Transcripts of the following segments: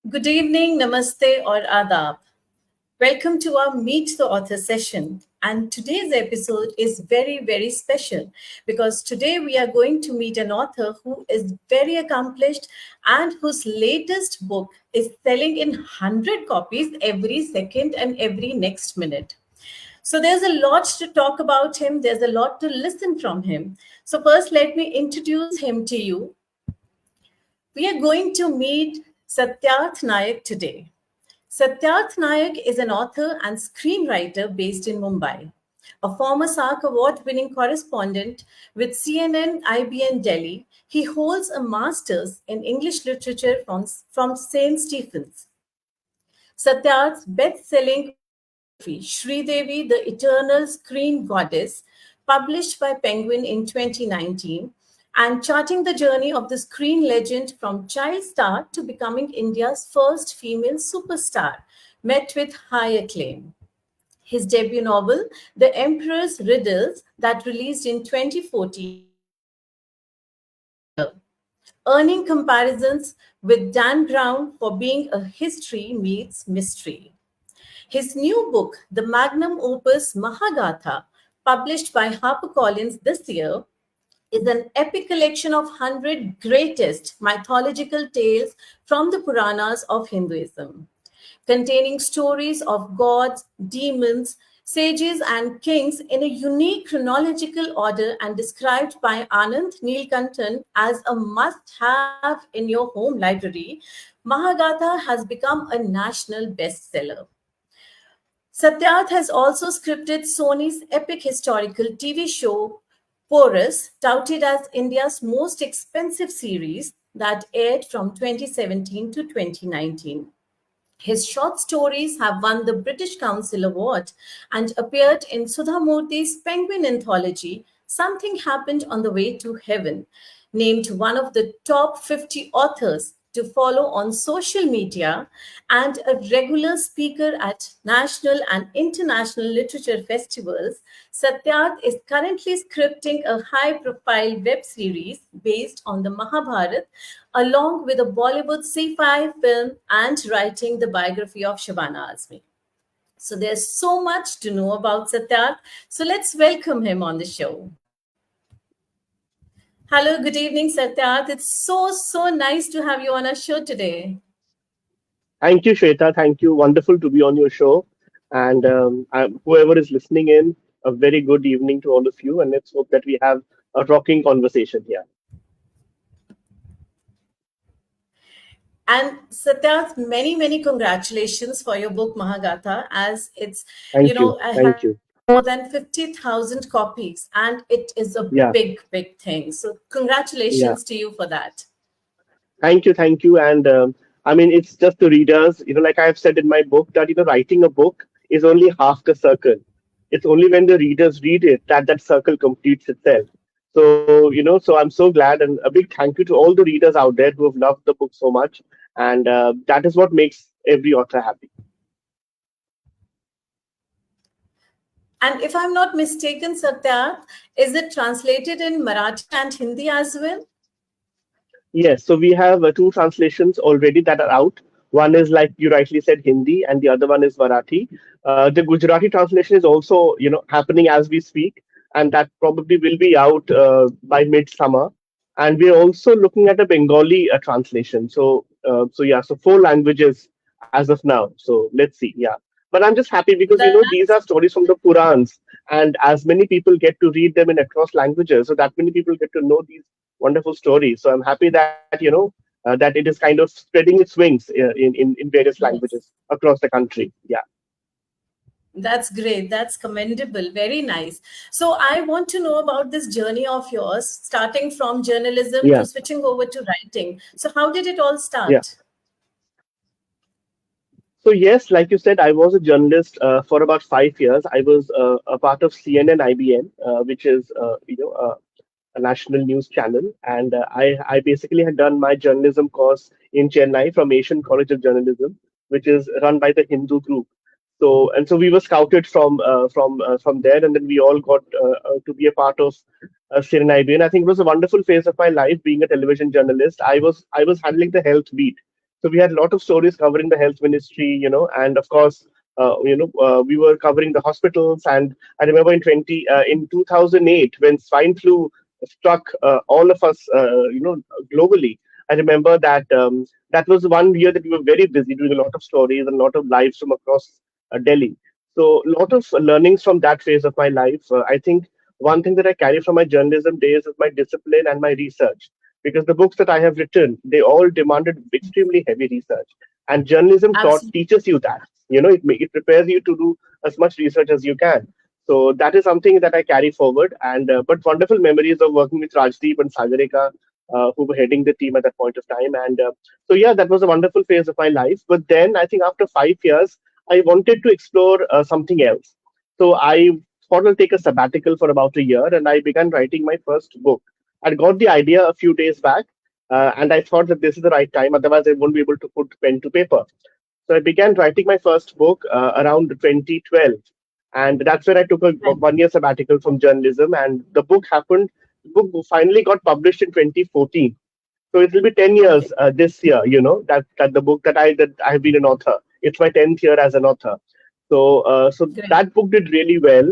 Good evening, namaste, or adab. Welcome to our Meet the Author session. And today's episode is very, very special because today we are going to meet an author who is very accomplished and whose latest book is selling in 100 copies every second and every next minute. So there's a lot to talk about him, there's a lot to listen from him. So, first, let me introduce him to you. We are going to meet Satyarth Nayak today. Satyarth Nayak is an author and screenwriter based in Mumbai. A former SARC award winning correspondent with CNN IBN Delhi, he holds a master's in English literature from St. Stephen's. Satyarth's best selling autobiography, Devi, the Eternal Screen Goddess, published by Penguin in 2019, and charting the journey of the screen legend from child star to becoming India's first female superstar, met with high acclaim. His debut novel, The Emperor's Riddles, that released in 2014, earning comparisons with Dan Brown for being a history meets mystery. His new book, the magnum opus Mahagatha, published by HarperCollins this year, is an epic collection of 100 greatest mythological tales from the Puranas of Hinduism, containing stories of gods, demons, sages, and kings in a unique chronological order and described by Anand Neelkantan as a must have in your home library. Mahagatha has become a national bestseller. Satyarth has also scripted Sony's epic historical TV show Porous, touted as India's most expensive series that aired from 2017 to 2019. His short stories have won the British Council Award and appeared in Sudha Murthy's Penguin anthology, Something Happened on the Way to Heaven, named one of the top 50 authors to follow on social media, and a regular speaker at national and international literature festivals. Satyarth is currently scripting a high profile web series based on the Mahabharata, along with a Bollywood sci-fi film and writing the biography of Shabana Azmi. So there's so much to know about Satyarth. So let's welcome him on the show. Hello, good evening, Satyarth. It's so nice to have you on our show today. Thank you, Shweta. Thank you. Wonderful to be on your show. And whoever is listening in, a very good evening to all of you. And let's hope that we have a rocking conversation here. And Satyarth, many congratulations for your book Mahagatha, as it's, Thank you. has Thank you. more than 50,000 copies, and it is a Yeah. big thing. So Yeah. congratulations to you for that. Thank you. Thank you. And I mean, it's just the readers, like I've said in my book, that, writing a book is only half the circle. It's only when the readers read it that that circle completes itself. So, so I'm so glad, and a big thank you to all the readers out there who have loved the book so much. And that is what makes every author happy. And if I'm not mistaken, Satyarth, is it translated in Marathi and Hindi as well? Yes, so we have two translations already that are out. One is, like you rightly said, Hindi, and the other one is Marathi. The Gujarati translation is also, happening as we speak, and that probably will be out by midsummer. And we're also looking at a Bengali translation. So yeah, so four languages as of now. So let's see. Yeah, but I'm just happy because these That's are stories from the Purans, and as many people get to read them in across languages, so that many people get to know these wonderful stories. So I'm happy that that it is kind of spreading its wings in various languages yes. across the country. Yeah, That's great. That's commendable. Very nice. So I want to know about this journey of yours, starting from journalism yeah, to switching over to writing. So how did it all yeah. start? So yes, like you said, I was a journalist for about 5 years. I was a part of CNN IBN, which is a national news channel, and I basically had done my journalism course in Chennai from Asian College of Journalism, which is run by the Hindu group. So we were scouted from there, and then we all got to be a part of CNN IBN. I think it was a wonderful phase of my life being a television journalist. I was handling the health beat. So we had a lot of stories covering the health ministry, and of course, we were covering the hospitals. And I remember in 2008, when swine flu struck all of us, globally. I remember that that was one year that we were very busy doing a lot of stories and a lot of lives from across Delhi. So a lot of learnings from that phase of my life. I think one thing that I carry from my journalism days is my discipline and my research, because the books that I have written, they all demanded extremely heavy research. And journalism taught Absolutely. teaches you that. It prepares you to do as much research as you can. So that is something that I carry forward. And but wonderful memories of working with Rajdeep and Sagarika, who were heading the team at that point of time. And so yeah, that was a wonderful phase of my life. But then I think after 5 years, I wanted to explore something else. So I thought I'll take a sabbatical for about a year, and I began writing my first book. I got the idea a few days back, and I thought that this is the right time. Otherwise, I won't be able to put pen to paper. So I began writing my first book around 2012, and that's when I took a Right. 1 year sabbatical from journalism. And the book happened. The book finally got published in 2014. So it will be 10 Okay. years this year, that the book that I have been an author. It's my 10th year as an author. So Great. that book did really well.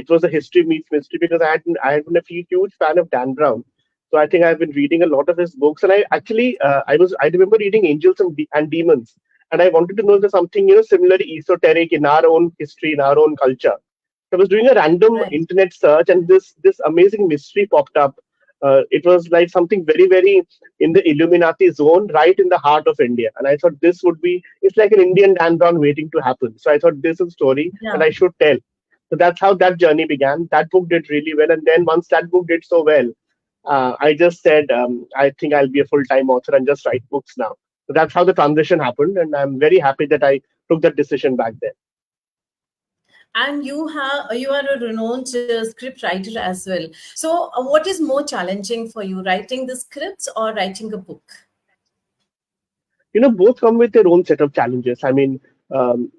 It was a history meets mystery, because I had been a huge fan of Dan Brown. So I think I've been reading a lot of his books, and I actually I remember reading Angels and Demons, and I wanted to know if there's something similarly esoteric in our own history, in our own culture. I was doing a random Right. internet search, and this amazing mystery popped up. It was like something very, very in the Illuminati zone, right in the heart of India. And I thought this would be, it's like an Indian Dan Brown waiting to happen. So I thought this is a story that Yeah. I should tell. So that's how that journey began. That book did really well. And then once that book did so well, I just said, I think I'll be a full time author and just write books now. So that's how the transition happened. And I'm very happy that I took that decision back then. And you are a renowned script writer as well. So, what is more challenging for you, writing the scripts or writing a book? Both come with their own set of challenges. I mean, um,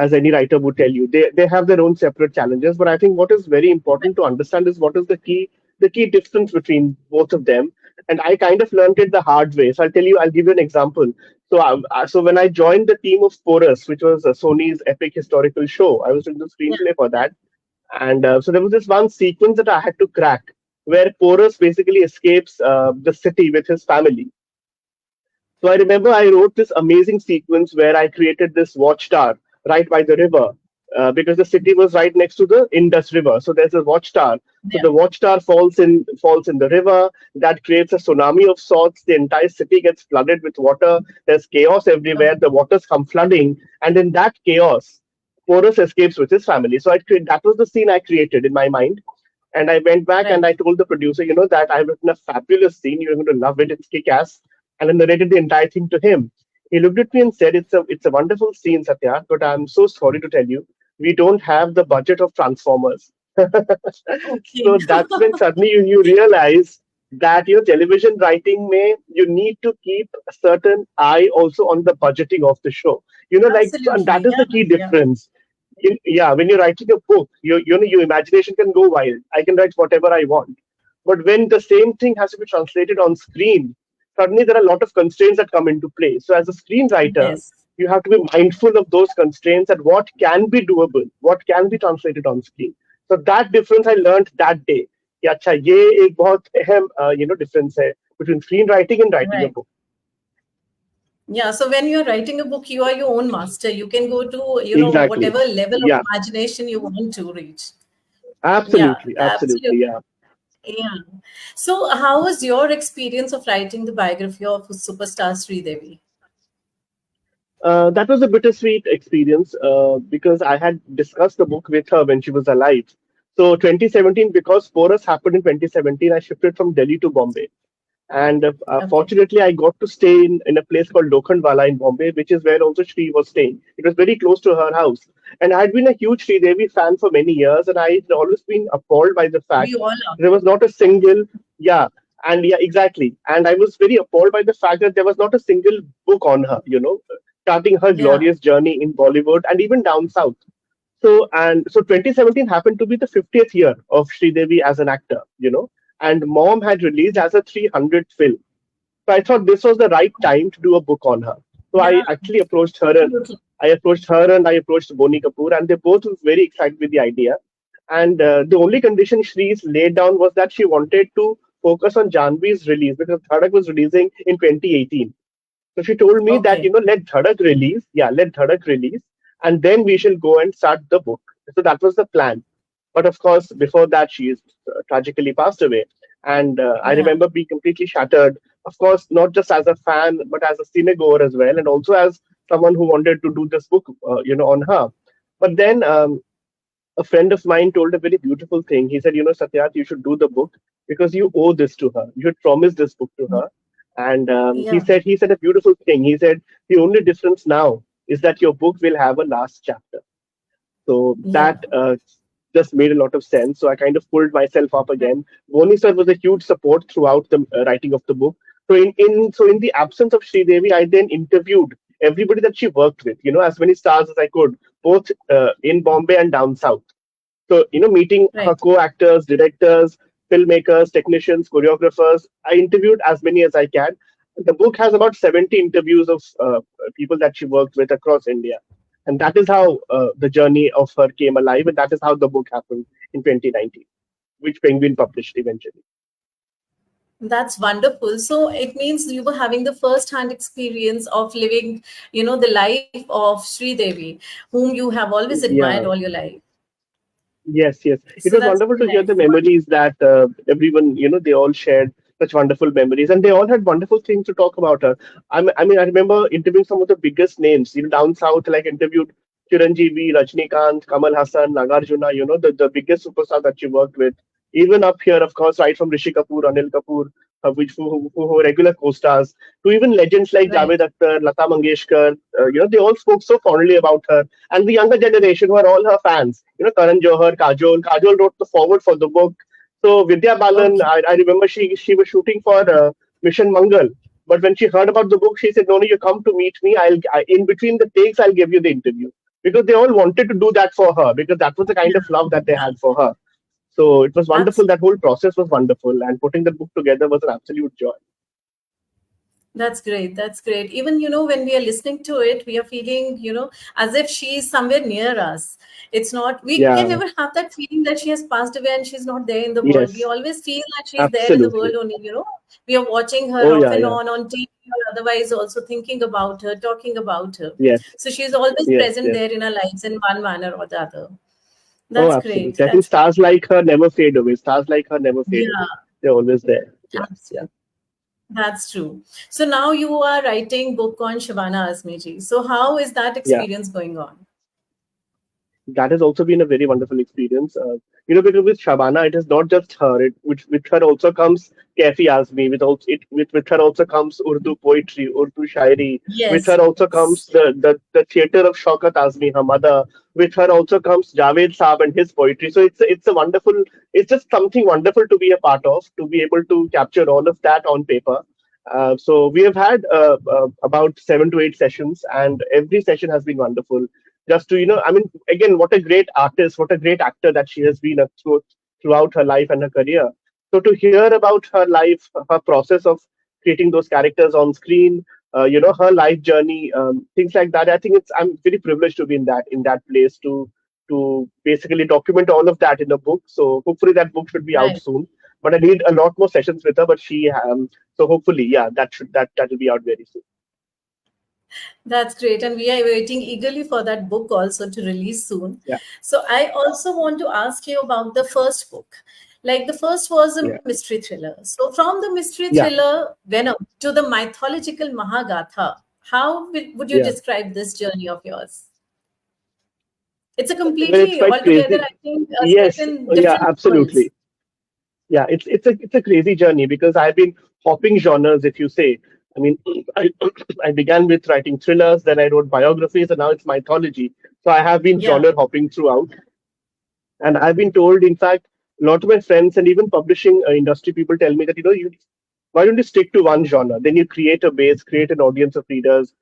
as any writer would tell you, they have their own separate challenges. But I think what is very important to understand is what is the key difference between both of them. And I kind of learned it the hard way. So I'll give you an example. So when I joined the team of Porus, which was Sony's epic historical show, I was doing the Yeah. screenplay for that. And so there was this one sequence that I had to crack, where Porus basically escapes the city with his family. So I remember I wrote this amazing sequence where I created this watchtower right by the river, because the city was right next to the Indus River. So there's a watchtower. So Yeah. the watchtower falls in the river. That creates a tsunami of sorts. The entire city gets flooded with water. There's chaos everywhere. Okay. The waters come flooding, and in that chaos, Porus escapes with his family. So that was the scene I created in my mind. And I went back and Right. I told the producer, that I've written a fabulous scene. You're going to love it. It's kick ass. And I narrated the entire thing to him. He looked at me and said, "It's a wonderful scene, Satya, but I'm so sorry to tell you, we don't have the budget of Transformers." Okay. So that's when suddenly you realize that television writing may you need to keep a certain eye also on the budgeting of the show. Like, so, and that Absolutely. is the Yeah. key Yeah. difference. Yeah, when you're writing a book, your imagination can go wild. I can write whatever I want. But when the same thing has to be translated on screen, suddenly there are a lot of constraints that come into play. So as a screenwriter, Yes. you have to be mindful of those constraints and what can be doable, what can be translated on screen. So that difference I learned that day. कि अच्छा ये एक बहुत अहम difference है between screenwriting and writing a Right. book. Yeah. So when you're writing a book, you are your own master. You can go to, Exactly. whatever level of Yeah. imagination you want to reach. Yeah. Absolutely. Absolutely. Absolutely. Yeah. Yeah. So, how was your experience of writing the biography of superstar Sri Devi? That was a bittersweet experience because I had discussed the book with her when she was alive. So 2017, because Porus happened in 2017, I shifted from Delhi to Bombay. And Okay. fortunately, I got to stay in a place called Lokhandwala in Bombay, which is where also Shri was staying. It was very close to her house. And I had been a huge Sri Devi fan for many years, and I had always been appalled by the We fact all are. there was not a single, yeah, and yeah, exactly. And I was very appalled by the fact that there was not a single book on her, starting her Yeah. glorious journey in Bollywood and even down south. So 2017 happened to be the 50th year of Sri Devi as an actor, and Mom had released as a 300th film. So I thought this was the right time to do a book on her. So I Yeah, actually approached her, and absolutely. I approached Boni Kapoor, and they both were very excited with the idea. And the only condition Shree's laid down was that she wanted to focus on Janvi's release because Dhadak was releasing in 2018. So she told me that, Okay. let Dhadak release, let Dhadak release, and then we shall go and start the book. So that was the plan. But of course, before that, she is tragically passed away. And I Yeah, remember being completely shattered, of course, not just as a fan, but as a cinegoer as well, and also as someone who wanted to do this book, on her. But then a friend of mine told a very beautiful thing. He said, Satyarth, you should do the book because you owe this to her. You had promised this book to her. And yeah, he said a beautiful thing. He said, the only difference now is that your book will have a last chapter. So yeah. that just made a lot of sense. So I kind of pulled myself up again. Boni sir was a huge support throughout the writing of the book. So in the absence of Devi, I then interviewed everybody that she worked with. As many stars as I could, both in Bombay and down south. So, meeting her Right. co-actors, directors, filmmakers, technicians, choreographers, I interviewed as many as I can. The book has about 70 interviews of people that she worked with across India. And that is how the journey of her came alive. And that is how the book happened in 2019, which Penguin published eventually. That's wonderful. So it means you were having the first-hand experience of living, the life of Sri Devi, whom you have always admired all Yeah. your life. Yes, yes. It So was that's wonderful very to hear nice. the memories that everyone, they all shared such wonderful memories, and they all had wonderful things to talk about her. I remember interviewing some of the biggest names, down south, like interviewed Chiranjeevi, Rajnikant, Kamal Hassan, Nagarjuna, the biggest superstar that she worked with. Even up here, of course, right from Rishi Kapoor, Anil Kapoor, who were regular co-stars, to even legends like Right. Javed Akhtar, Lata Mangeshkar, they all spoke so fondly about her, and the younger generation were all her fans. Karan Johar, Kajol. Kajol wrote the forward for the book. So Vidya Balan, Okay. I remember she was shooting for Mission Mangal, but when she heard about the book, she said, "No, no, you come to meet me. In between the takes, I'll give you the interview." Because they all wanted to do that for her, because that was the kind of love that they had for her. So it was Abs- wonderful. That whole process was wonderful, and putting the book together was an absolute joy. That's great. That's great. Even, when we are listening to it, we are feeling, as if she is somewhere near us. It's not, we can Yeah. never have that feeling that she has passed away and she's not there in the world. We Yes. always feel that she's there in the world Absolutely. only. We are watching her Oh off yeah. and Yeah. on TV or otherwise also thinking about her, talking about her. Yes. So she's always Yes. present Yes. there in our lives in one manner or the other. Oh, That's great. absolutely. I think That's, stars like her never fade away. Stars like her never fade yeah, away. They're always there. Yeah. Yeah. absolutely. That's true. So now you are writing book on Shabana Azmi. So how is that Yeah. experience going on? That has also been a very wonderful experience. Because with Shabana, it is not just her. With her also comes Kafi Azmi. With her also comes Urdu poetry, Urdu shairi. With Yes. her also comes the theater of Shaukat Azmi, her mother. With her also comes Javed Saab and his poetry. So it's a wonderful. It's just something wonderful to be a part of. To be able to capture all of that on paper. So we have had about 7 to 8 sessions, and every session has been wonderful. Just to I mean, again, what a great artist, what a great actor that she has been throughout her life and her career. So to hear about her life, her process of creating those characters on screen, her life journey, things like that. I think I'm very privileged to be in that place to basically document all of that in a book. So hopefully that book should be out Right. soon. But I need a lot more sessions with her. But so hopefully, yeah, that will be out very soon. That's great. And we are waiting eagerly for that book also to release soon. Yeah, So I also want to ask you about the first book. Like the first was a yeah, mystery thriller. So from the mystery yeah, thriller Venom to the mythological Mahagatha, how would you yeah. describe this journey of yours? It's a Well, it's completely quite altogether, crazy. I think, set Yes, in yeah, different worlds. absolutely. Yeah, it's a crazy journey because I've been hopping genres, if you say. I mean, I I began with writing thrillers, then I wrote biographies, and now it's mythology. So I have been Yeah, genre hopping throughout. And I've been told, in fact, a lot of my friends and even publishing industry people tell me that, why don't you stick to one genre? Then you create a base, create an audience of readers.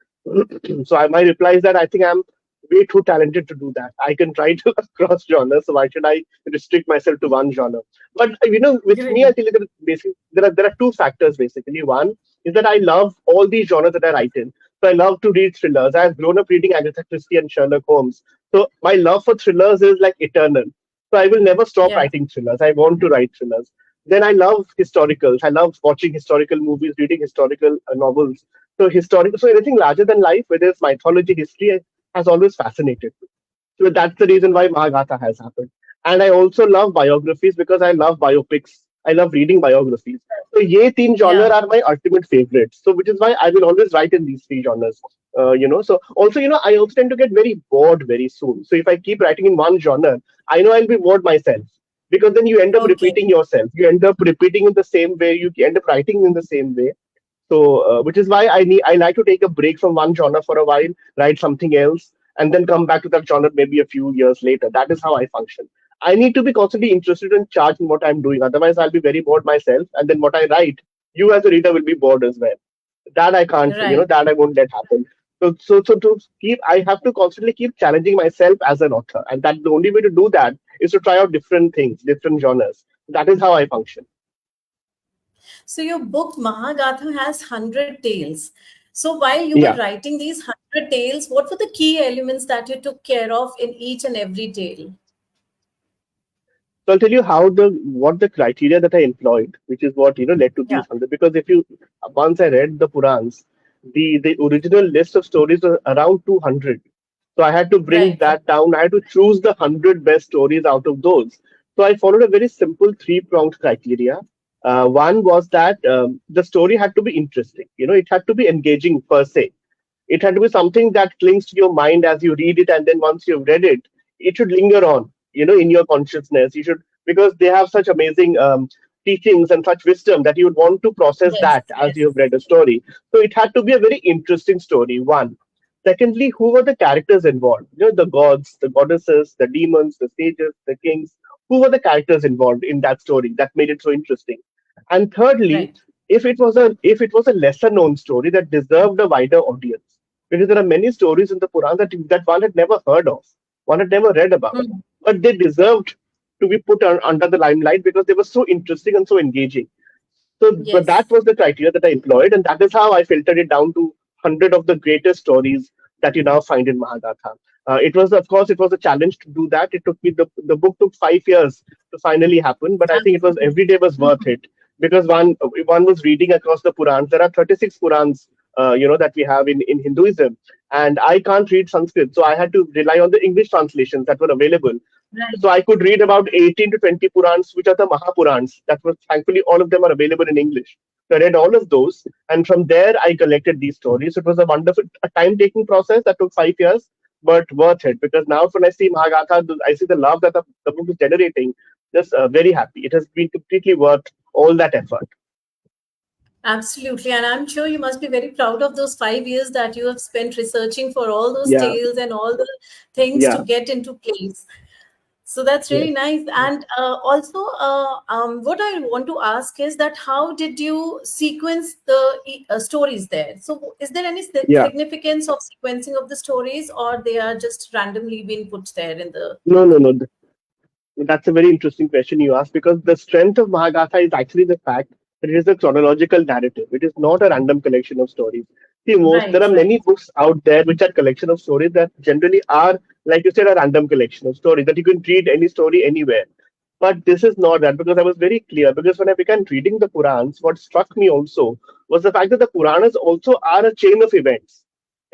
So my reply is that I think I'm way too talented to do that. I can try to cross genres, so why should I restrict myself to one genre? But with me, I great. think that basically there are two factors basically. One, is that I love all these genres that I write in. So I love to read thrillers. I've grown up reading Agatha Christie and Sherlock Holmes. So my love for thrillers is like eternal. So I will never stop Yeah. writing thrillers. I want to write thrillers. Then I love historicals. I love watching historical movies, reading historical novels. So anything larger than life, whether it's mythology, history, has always fascinated me. So that's the reason why Mahagatha has happened. And I also love biographies because I love biopics. I love reading biographies. So ye teen genre Yeah. are my ultimate favorites. So which is why I will always write in these three genres. So also, I also tend to get very bored very soon. So if I keep writing in one genre, I know I'll be bored myself because then you end up Okay. repeating yourself. You end up repeating in the same way. You end up writing in the same way. So, which is why I like to take a break from one genre for a while, write something else, and then come back to that genre maybe a few years later. That is how I function. I need to be constantly interested and charged in what I'm doing. Otherwise, I'll be very bored myself, and then what I write, you as a reader will be bored as well. That I can't, Right. that I won't let happen. So to keep, I have to constantly keep challenging myself as an author, and that the only way to do that is to try out different things, different genres. That is how I function. So your book Mahagatha has 100 tales. So while you were Yeah. writing these 100 tales, what were the key elements that you took care of in each and every tale? So I'll tell you what the criteria that I employed, which is what led to Yeah. these 100. Because if you once I read the Purans, the original list of stories was around 200. So I had to bring Right. Right. that down. I had to choose the 100 best stories out of those. So I followed a very simple three-pronged criteria. One was that the story had to be interesting. It had to be engaging per se. It had to be something that clings to your mind as you read it, and then once you've read it, it should linger on, in your consciousness. You should, because they have such amazing teachings and such wisdom that you would want to process Yes. that as you have Yes. read a story. So it had to be a very interesting story. One. Secondly, who were the characters involved? The gods, the goddesses, the demons, the sages, the kings. Who were the characters involved in that story that made it so interesting? And thirdly, Right. if it was a lesser known story that deserved a wider audience, because there are many stories in the Puran that one had never heard of, one had never read about, Hmm. but they deserved to be put under the limelight because they were so interesting and so engaging. So, but that Yes. was the criteria that I employed, and that is how I filtered it down to 100 of the greatest stories that you now find in Mahagatha. Of course, it was a challenge to do that. It took me the book took 5 years to finally happen, but I think it was every Absolutely. day was worth it because one was reading across the Purans. There are 36 Purans, that we have in Hinduism, and I can't read Sanskrit, so I had to rely on the English translations that were available. Right. So I could read about 18 to 20 Purans, which are the Mahapurans. That was thankfully all of them are available in English. So I read all of those, and from there I collected these stories. It was a time-taking process that took 5 years, but worth it because now when I see Mahagatha, I see the love that the book is generating. Just very happy. It has been completely worth all that effort. Absolutely. And I'm sure you must be very proud of those 5 years that you have spent researching for all those Yeah, tales and all the things to yeah, get into place. So that's really yes, nice. yes, And also, what I want to ask is that how did you sequence the stories there? So, is there any yeah. significance of sequencing of the stories, or they are just randomly being put there in the No, no, no. That's a very interesting question you ask because the strength of Mahagatha is actually the fact that it is a chronological narrative. It is not a random collection of stories. See, there right, are right, many books out there which are collection of stories that generally are, like you said, a random collection of stories that you can read any story anywhere. But this is not that because I was very clear. Because when I began reading the Purans, what struck me also was the fact that the Puranas also are a chain of events.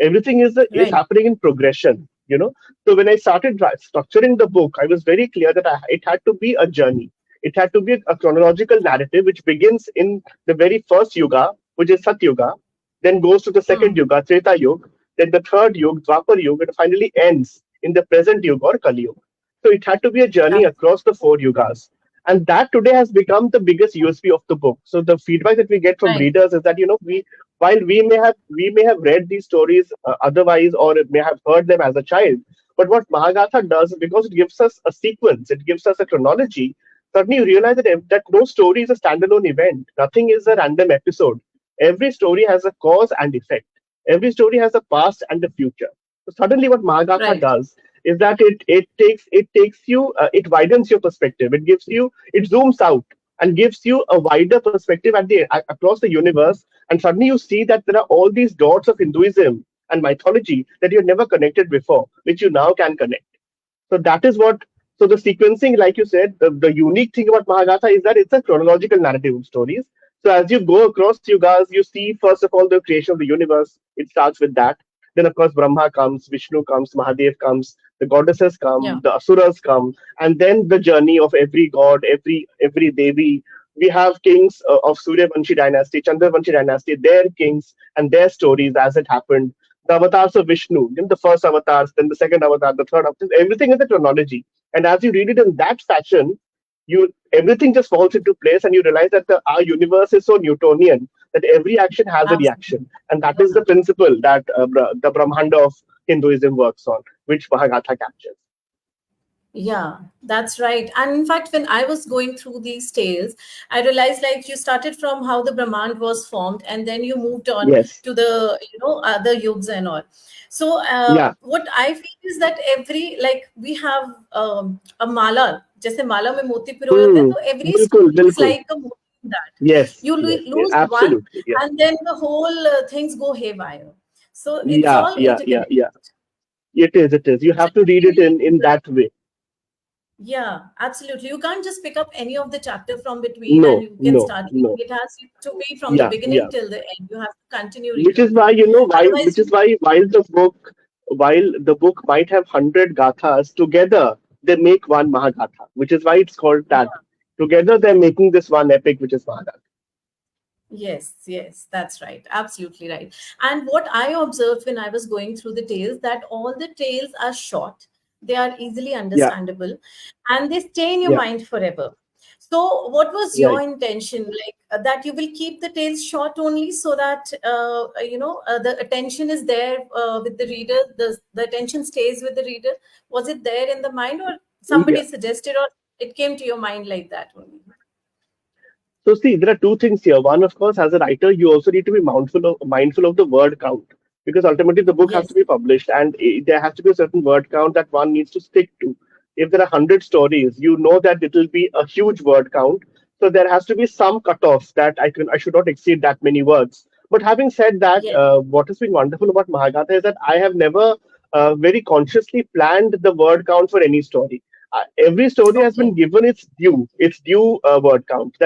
Everything is right, happening in progression. So when I started structuring the book, I was very clear that it had to be a journey. It had to be a chronological narrative which begins in the very first yuga, which is Sat Yuga, then goes to the second hmm, yuga, Treta Yuga, then the third yuga, Dwapar Yuga, and finally ends in the present yuga or Kali Yuga. So it had to be a journey across the four yugas. And that today has become the biggest USP of the book. So the feedback that we get from right, readers is that while we may have read these stories otherwise or may have heard them as a child, but what Mahagatha does is because it gives us a sequence, it gives us a chronology. Suddenly you realize that no story is a standalone event. Nothing is a random episode. Every story has a cause and effect. Every story has a past and a future. So suddenly, what Mahagatha right, does is that it widens your perspective. It zooms out. and gives you a wider perspective across the universe. And suddenly you see that there are all these dots of Hinduism and mythology that you had never connected before, which you now can connect. So that is what. So the sequencing, like you said, the unique thing about Mahagatha is that it's a chronological narrative of stories. So as you go across yugas, you see first of all the creation of the universe. It starts with that. Then of course Brahma comes, Vishnu comes, Mahadev comes, the goddesses come, Yeah. the asuras come, and then the journey of every god, every devi. We have kings of Suryavanshi dynasty, Chandravanshi dynasty, their kings and their stories as it happened, the avatars of Vishnu, then the first avatars, then the second avatar, the third avatar, everything is a chronology. And as you read it in that fashion, you everything just falls into place, and you realize that our universe is so Newtonian that every action has a Absolutely. reaction, and that is the principle that the Brahmanda of Hinduism works on, which Mahagatha captures. Yeah, that's right. And in fact, when I was going through these tales, I realized like you started from how the Brahman was formed, and then you moved on Yes. to the other yugs and all. So Yeah. what I feel is that every like we have a mala, जैसे माला में मोती पिरोए होते हैं, Hmm. तो every Bilkul, story is bilkul. like a movie in that. Yes, You yes, yes. lose one, Absolutely. Yeah. and then the whole things go haywire. So it's Yeah, all yeah, yeah, interconnected. yeah. It is, it is. You So have to it's read it really in that way. yeah, absolutely. You can't just pick up any of the chapter from between and No, you can no, start no. reading. It has to be from the Yeah, yeah. beginning till the end. You have to continue Which reading is it. why, Otherwise, which is why while the book might have 100 gathas together, they make one Mahagatha, which is why it's called that. yeah. Together, they're making this one epic, which is Mahagatha. Yes, yes, that's right. Absolutely right. And what I observed when I was going through the tales that all the tales are short, they are easily Yeah, understandable, and they stay in your yeah, mind forever. So, what was your right. intention? Like that you will keep the tales short only so that the attention is there with the reader. The attention stays with the reader. Was it there in the mind, or Yeah. somebody suggested, or it came to your mind like that only? So see, there are two things here. One, of course, as a writer, you also need to be mindful of the word count, because ultimately the book has to Yes. be published, and there has to be a certain word count that one needs to stick to. If there are 100 stories, you know that it will be a huge word count. So there has to be some cutoffs that I should not exceed that many words. But having said that, Yes. what has been wonderful about Mahagatha is that I have never very consciously planned the word count for any story. Every story has been Okay. given its due word count.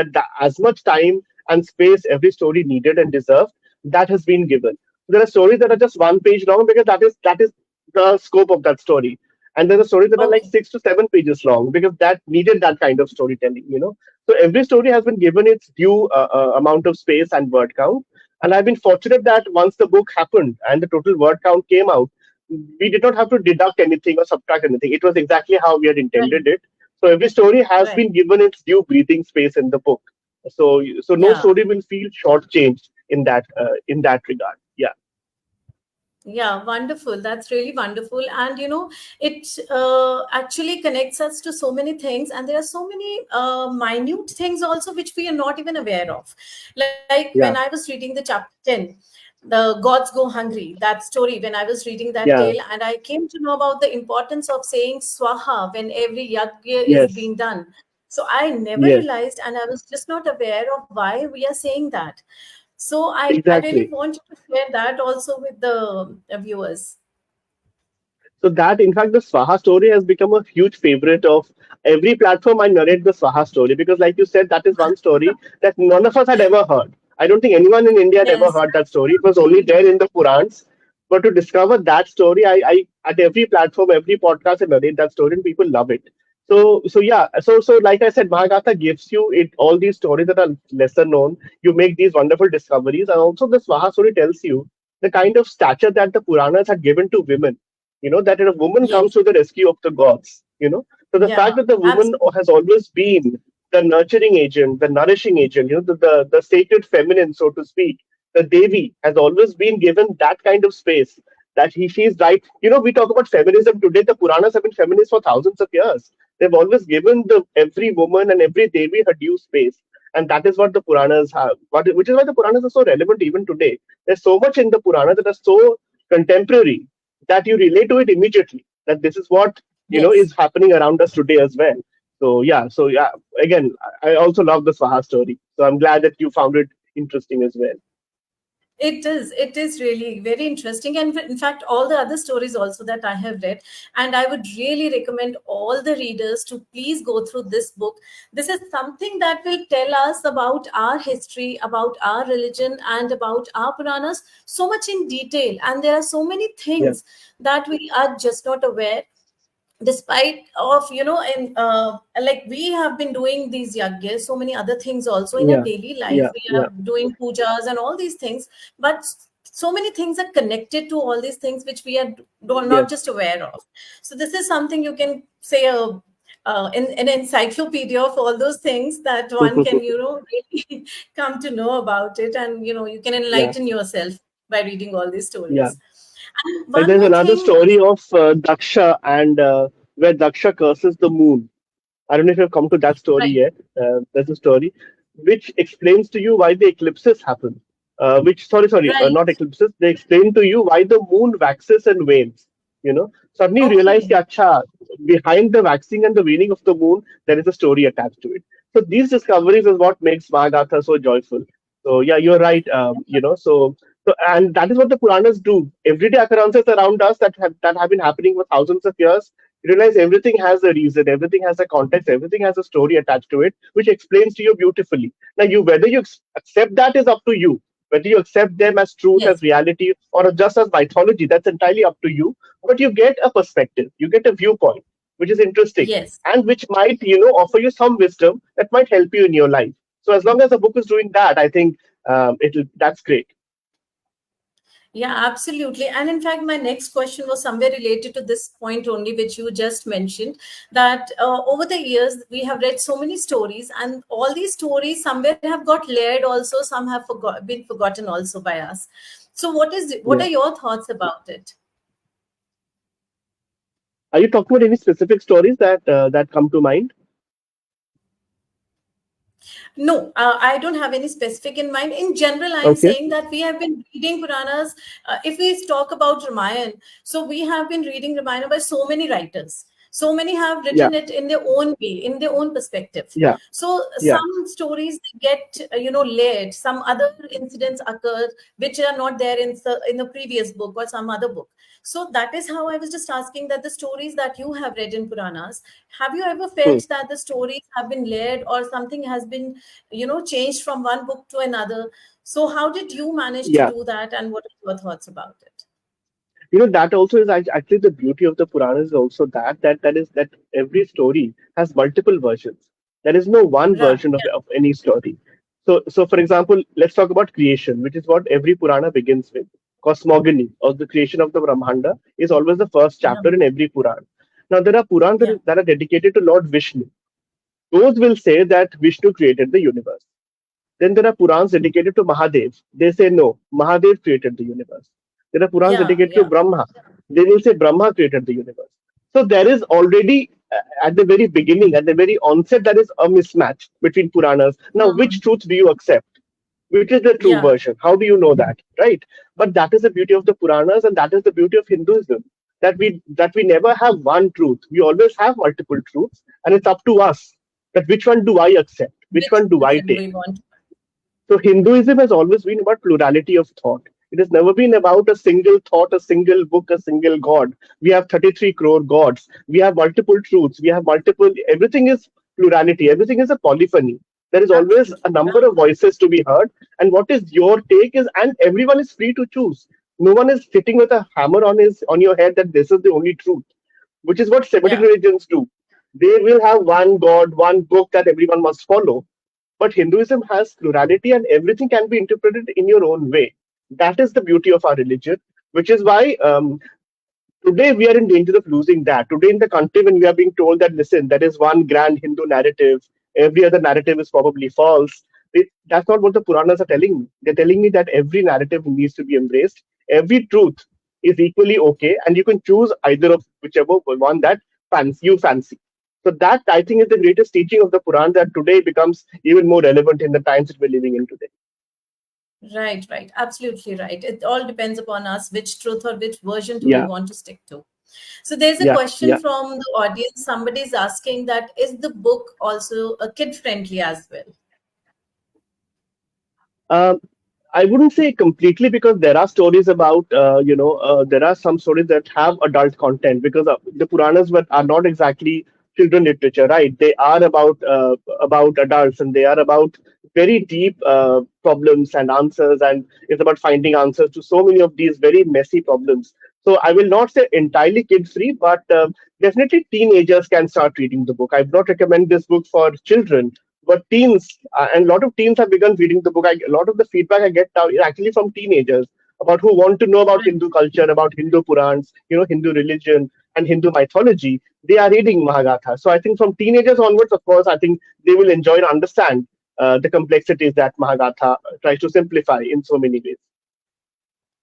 As much time and space every story needed and deserved, that has been given. There are stories that are just 1 page long because that is the scope of that story, and there are stories that are like Okay. 6 to 7 pages long because that needed that kind of storytelling. So every story has been given its due amount of space and word count. And I've been fortunate that once the book happened and the total word count came out, we did not have to deduct anything or subtract anything. It was exactly how we had Right. intended it. So every story has Right. been given its due breathing space in the book. So no Yeah. story will feel shortchanged in that regard. Yeah, Yeah. Wonderful. That's really wonderful. And it actually connects us to so many things. And there are so many minute things also which we are not even aware of. Like when I yeah, was reading the chapter 10, the gods go hungry, that story, when I was reading that yeah, tale, and I came to know about the importance of saying swaha when every yajna is yes, being done. So I never yes, realized, and I was just not aware of why we are saying that. So I really exactly. want you to share that also with the viewers. So that, in fact, the Swaha story has become a huge favorite of every platform. I narrate the Swaha story because, like you said, that is one story that none of us had ever heard. I don't think anyone in India had ever Yes. heard that story. It was only there in the Purans. But to discover that story, I at every platform, every podcast, I narrate that story, and people love it. So yeah. So like I said, Mahagatha gives you it all these stories that are lesser known. You make these wonderful discoveries, and also the Swaha story tells you the kind of stature that the Puranas had given to women, that a woman comes Yes. to the rescue of the gods. So the Yeah. fact that the woman Absolutely. has always been the nurturing agent, the nourishing agent, the sacred feminine, so to speak, the Devi has always been given that kind of space that she's right. We talk about feminism today. The Puranas have been feminists for thousands of years. They've always given every woman and every Devi her due space. And that is what the Puranas have. Which is why the Puranas are so relevant even today. There's so much in the Puranas that are so contemporary that you relate to it immediately. That this is what Yes. is happening around us today as well. So yeah, again, I also love the Swaha story. So I'm glad that you found it interesting as well. It is. It is really very interesting. And in fact, all the other stories also that I have read. And I would really recommend all the readers to please go through this book. This is something that will tell us about our history, about our religion, and about our Puranas so much in detail. And there are so many Yeah, things that we are just not aware, despite of, and like we have been doing these yajnas, so many other things also in our yeah, daily life, yeah, we yeah. are doing pujas and all these things, but so many things are connected to all these things which we are not Yes. just aware of. So this is something you can say in an encyclopedia of all those things that one can, really come to know about it, and you can Yeah, enlighten yourself by reading all these yeah. stories. And Like one there's more another thing. story of Daksha and where Daksha curses the moon. I don't know if you've come to that story Right. yet. There's a story which explains to you why the eclipses happen. Sorry, Right. not eclipses. They explain to you why the moon waxes and wanes. Suddenly you realize Okay. that behind the waxing and the waning of the moon, there is a story attached to it. So these discoveries is what makes Mahagatha so joyful. So yeah, you're right. And that is what the Puranas do. Everyday occurrences around us that have been happening for thousands of years, you realize everything has a reason, everything has a context, everything has a story attached to it, which explains to you beautifully. Now, whether you accept that is up to you. Whether you accept them as truth, Yes. as reality, or just as mythology, that's entirely up to you. But you get a perspective, you get a viewpoint, which is interesting, Yes. and which might, offer you some wisdom that might help you in your life. So, as long as the book is doing that, I think that's great. Yeah, absolutely. And in fact, my next question was somewhere related to this point only, which you just mentioned, that over the years we have read so many stories, and all these stories somewhere have got layered also, some have been forgotten also by us. So what are Yeah. your thoughts about it? Are you talking about any specific stories that come to mind? No, I don't have any specific in mind. In general, I'm Okay. saying that we have been reading Puranas. If we talk about Ramayana, so we have been reading Ramayana by so many writers. So many have Yeah. written it in their own way, in their own perspective. Yeah. So Yeah. some stories get, layered. Some other incidents occur which are not there in the previous book or some other book. So that is how I was just asking that the stories that you have read in Puranas, have you ever Hmm. felt that the stories have been layered or something has been, changed from one book to another? So how did you manage to Yeah. do that, and what are your thoughts about it? That also is actually the beauty of the Puranas is also that every story has multiple versions. There is no one Right. version of any story. So for example, let's talk about creation, which is what every Purana begins with. Cosmogony, or the creation of the Brahmanda, is always the first Yeah. chapter in every Puran. Now there are Purans Yeah. that are dedicated to Lord Vishnu. Those will say that Vishnu created the universe. Then there are Purans dedicated to Mahadev. They say no, Mahadev created the universe. There are Purans Yeah. dedicated to Yeah. Brahma. They will say Brahma created the universe. So there is already at the very beginning, at the very onset, there is a mismatch between Puranas. Now, which Mhm. truth do you accept? Which is the true Yeah. version? How do you know that? Right? But that is the beauty of the Puranas, and that is the beauty of Hinduism. That we never have one truth. We always have multiple truths, and it's up to us that which one do I accept, which Which one do I version take. we want? So Hinduism has always been about plurality of thought. It has never been about a single thought, a single book, a single god. We have 33 crore gods. We have multiple truths. We have multiple, everything is plurality. Everything is a polyphony. There is always a Absolutely. number of voices to be heard. And what is your take is, and everyone is free to choose. No one is sitting with a hammer on your head that this is the only truth, which is what Semitic Yeah. religions do. They will have one god, one book that everyone must follow, but Hinduism has plurality and everything can be interpreted in your own way. That is the beauty of our religion, which is why today we are in danger of losing that. Today in the country, when we are being told that, listen, there is one grand Hindu narrative, every other narrative is probably false. That's not what the Puranas are telling me. They're telling me that every narrative needs to be embraced. Every truth is equally okay, and you can choose either of whichever one that you fancy. So that I think is the greatest teaching of the Puran that today becomes even more relevant in the times that we're living in today. Right. Right. Absolutely right. It all depends upon us which truth or which version do we Yeah, want to stick to. So there's a Yeah, question yeah. from the audience. Somebody is asking that is the book also a kid friendly as well? Um, I wouldn't say completely because there are stories about, there are some stories that have adult content because the Puranas are not exactly children literature, right? They are about adults and they are about very deep problems and answers, and it's about finding answers to so many of these very messy problems. So I will not say entirely kid free, but definitely teenagers can start reading the book. I would not recommend this book for children, but teens, and a lot of teens have begun reading the book. A lot of the feedback I get now is actually from teenagers about who want to know about Right. Hindu culture, about Hindu Purans, Hindu religion and Hindu mythology. They are reading Mahagatha. So I think from teenagers onwards, of course, I think they will enjoy and understand the complexities that Mahagatha tries to simplify in so many ways.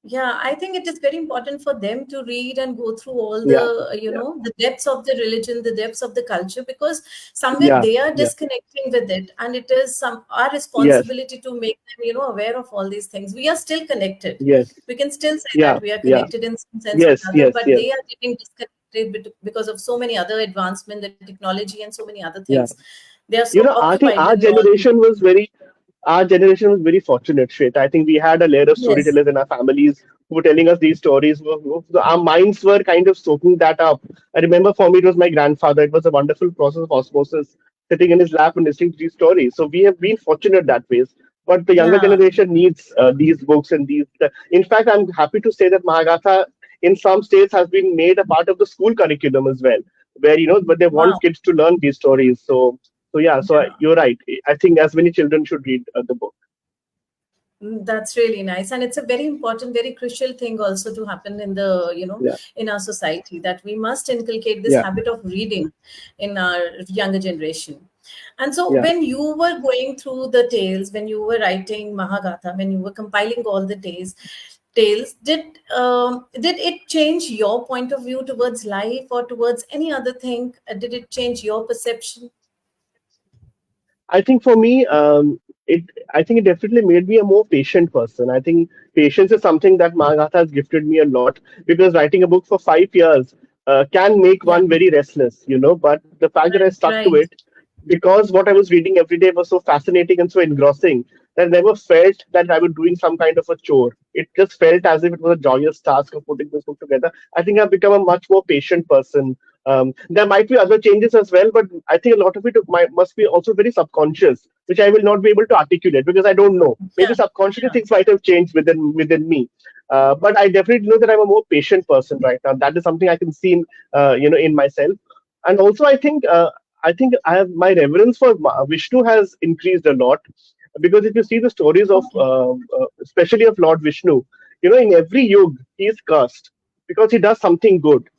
Yeah, I think it is very important for them to read and go through all Yeah, the, yeah, the depths of the religion, the depths of the culture, because somewhere yeah, they are yeah. disconnecting with it, and it is our Yes, responsibility to make them, aware of all these things. We are still connected. yes, We can still say yeah, that we are yeah. connected in some sense or Yes, another, yes, but yes, they are getting disconnected because of so many other advancement, the technology, and so many other things. yeah. They are so I think occupied in all these. our generation was very fortunate, Shweta. I think we had a layer of Yes. storytellers in our families who were telling us these stories. Our minds were kind of soaking that up. I remember for me, it was my grandfather. It was a wonderful process of osmosis, sitting in his lap and listening to these stories. So we have been fortunate that way. But the younger Yeah. generation needs these books and these. In fact, I'm happy to say that Mahagatha in some states has been made a part of the school curriculum as well, where but they want Wow. kids to learn these stories. So yeah, Yeah. you're right. I think as many children should read the book. That's really nice, and it's a very important, very crucial thing also to happen in the Yeah, in our society, that we must inculcate this yeah, habit of reading in our younger generation. And so, yeah. when you were going through the tales, when you were writing Mahagatha, when you were compiling all the tales, did it change your point of view towards life or towards any other thing? Did it change your perception? I think for me, it. I think it definitely made me a more patient person. I think patience is something that Mahagatha has gifted me a lot because writing a book for 5 years can make Yeah. one very restless, But the fact that I Right. stuck to Right. it, because what I was reading every day was so fascinating and so engrossing, that I never felt that I was doing some kind of a chore. It just felt as if it was a joyous task of putting this book together. I think I've become a much more patient person. There might be other changes as well, but I think a lot of it must be also very subconscious, which I will not be able to articulate because I don't know. Maybe Yeah. subconsciously Yeah. things might have changed within me. But I definitely know that I'm a more patient person right now. That is something I can see in myself. And also, I think I have my reverence for Vishnu has increased a lot because if you see the stories of, Okay. especially of Lord Vishnu, in every yug he is cursed because he does something good.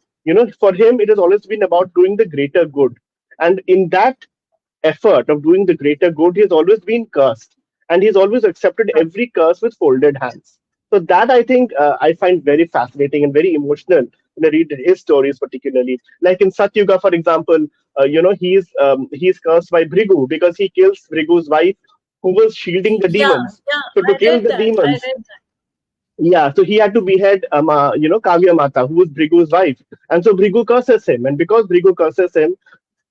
For him it has always been about doing the greater good, and in that effort of doing the greater good, he has always been cursed, and he's always accepted every curse with folded hands. So that I think I find very fascinating and very emotional when I read his stories, particularly like in Satyuga, for example. He's cursed by Brigu because he kills Brigu's wife, who was shielding the Yeah, demons. yeah, So to I kill read the that. I demons, read that. yeah, so he had to behead, Kavya Mata, who was Brigu's wife, and so Brigu curses him, and because Brigu curses him,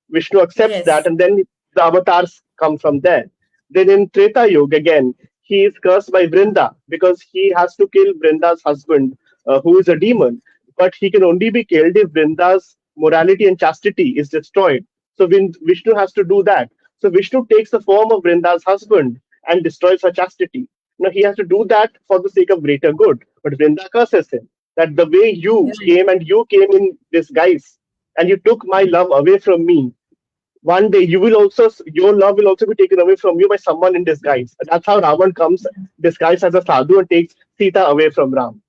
Vishnu accepts that, Yes. and then the avatars come from there. Then in Treta Yuga, again, he is cursed by Vrinda because he has to kill Vrinda's husband, who is a demon. But he can only be killed if Vrinda's morality and chastity is destroyed. So Vishnu has to do that. So Vishnu takes the form of Vrinda's husband and destroys her chastity. Now he has to do that for the sake of greater good. But Vrinda curses him that the way you Right. came and you came in disguise and you took my love away from me, one day your love will also be taken away from you by someone in disguise. That's how Ravan comes disguised as a sadhu and takes Sita away from Ram.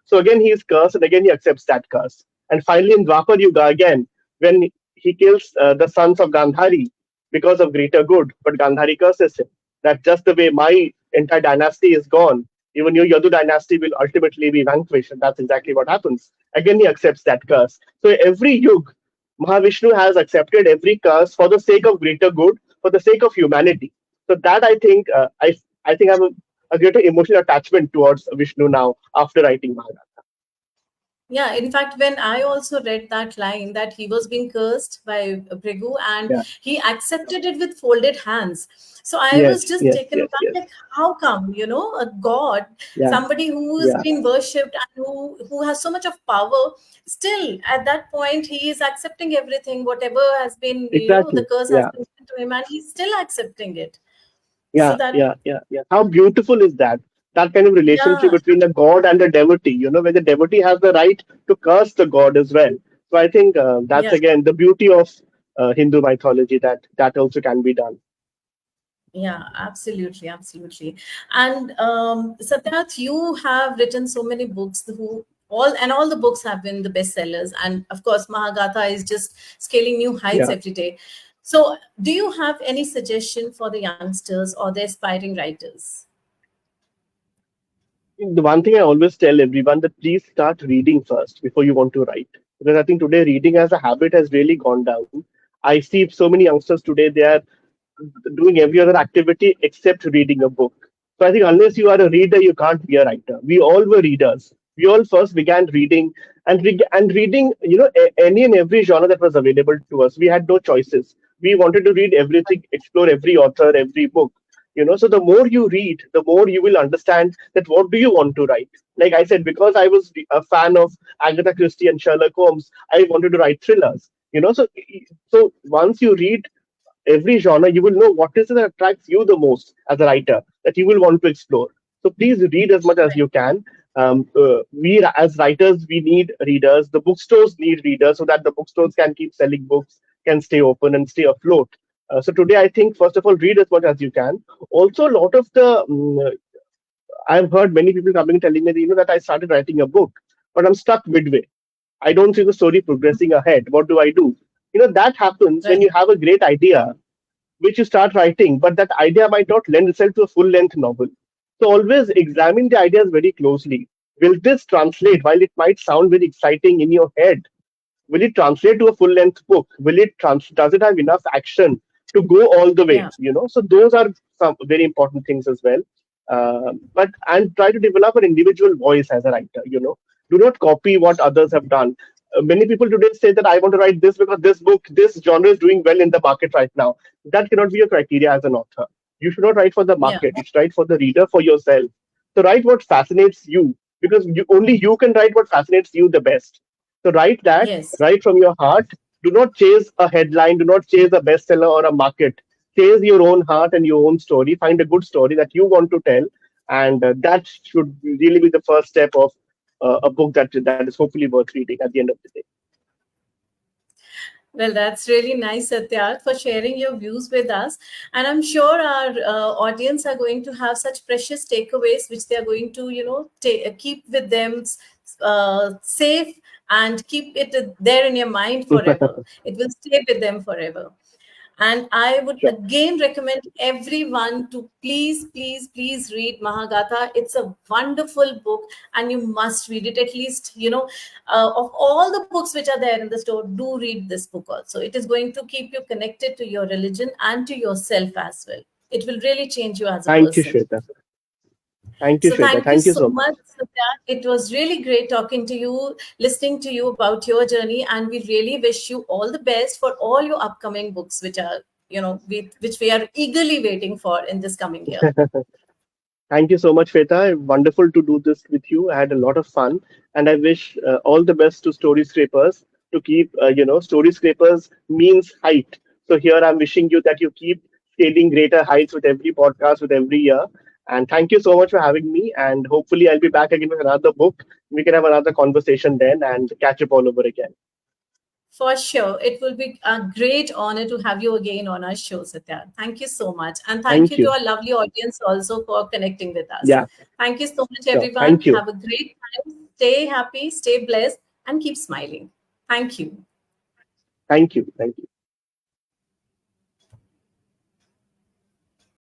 So again he is cursed, and again he accepts that curse. And finally in Dwapar Yuga again, when he kills the sons of Gandhari because of greater good, but Gandhari curses him that just the way my entire dynasty is gone, even your Yadu dynasty will ultimately be vanquished, and that's exactly what happens. Again he accepts that curse. So every yug, Mahavishnu has accepted every curse for the sake of greater good, for the sake of humanity. So that I think I have a greater emotional attachment towards Vishnu now after writing Mahagatha. Yeah, in fact, when I also read that line that he was being cursed by Brigu and Yeah. he accepted it with folded hands. So I was Yes. just Yes. taken Yes. aback, Yes. like, how come, a god, Yeah. somebody who is Yeah. being worshipped and who has so much of power, still at that point he is accepting everything, whatever has been, the Exactly. curse has Yeah. been given to him, and he's still accepting it. So Yeah, that, yeah, yeah, yeah. How beautiful is that? That kind of relationship yeah, between the god and the devotee, where the devotee has the right to curse the god as well. So I think that's yeah. again the beauty of Hindu mythology, that also can be done. Yeah, absolutely, absolutely. And Satyarth, you have written so many books all the books have been the bestsellers. And of course, Mahagatha is just scaling new heights Yeah. every day. So, do you have any suggestion for the youngsters or the aspiring writers? The one thing I always tell everyone that please start reading first before you want to write. Because I think today reading as a habit has really gone down. I see so many youngsters today, they are doing every other activity except reading a book. So I think unless you are a reader, you can't be a writer. We all were readers. We all first began reading and reading, any and every genre that was available to us. We had no choices. We wanted to read everything, explore every author, every book. So the more you read, the more you will understand that what do you want to write. Like I said, because I was a fan of Agatha Christie and Sherlock Holmes, I wanted to write thrillers. So once you read every genre, you will know what is it that attracts you the most as a writer that you will want to explore. So please read as much as you can. We as writers, we need readers. The bookstores need readers so that the bookstores can keep selling books, can stay open and stay afloat. So today, I think first of all, read as much as you can. Also, a lot of I've heard many people coming telling me, that I started writing a book, but I'm stuck midway. I don't see the story progressing ahead. What do I do? That happens when Right. you have a great idea which you start writing, but that idea might not lend itself to a full length novel. So always examine the ideas very closely. Will this translate? While it might sound very exciting in your head, will it translate to a full length book? Does it have enough action to go all the way? Yeah. So those are some very important things as well. But and try to develop an individual voice as a writer. Do not copy what others have done. Many people today say that I want to write this because this genre is doing well in the market right now. That cannot be a criteria as an author. You should not write for the Yeah. market. You should write for the reader, for yourself. So write what fascinates you, because only you can write what fascinates you the best. So write that, Yes. write from your heart. Do not chase a headline, do not chase a bestseller or a market. Chase your own heart and your own story. Find a good story that you want to tell, and that should really be the first step of a book that is hopefully worth reading at the end of the day. Well, that's really nice, Satyarth, for sharing your views with us. And I'm sure our audience are going to have such precious takeaways, which they are going to, keep with them safe and keep it there in your mind forever. It will stay with them forever. And I would Sure. again recommend everyone to please, please, please read Mahagatha. It's a wonderful book, and you must read it at least. Of all the books which are there in the store, do read this book also. It is going to keep you connected to your religion and to yourself as well. It will really change you as a Thank you, person. Shweta. Thank you, So Shweta. thank you Thank you so so much, much. Satya. It was really great talking to you, listening to you about your journey, and we really wish you all the best for all your upcoming books, which are, which we are eagerly waiting for in this coming year. Thank you so much, Shweta. Wonderful to do this with you. I had a lot of fun, and I wish all the best to Story Scrapers to keep, Story Scrapers means height. So here I'm wishing you that you keep scaling greater heights with every podcast, with every year. And thank you so much for having me. And hopefully, I'll be back again with another book. We can have another conversation then and catch up all over again. For sure. It will be a great honor to have you again on our show, Satya. Thank you so much. And thank Thank you to you. our lovely audience also for connecting with us. Yeah, Thank you so much, sure. everyone. Thank you. Have a great time. Stay happy, stay blessed, and keep smiling. Thank you. Thank you. Thank you.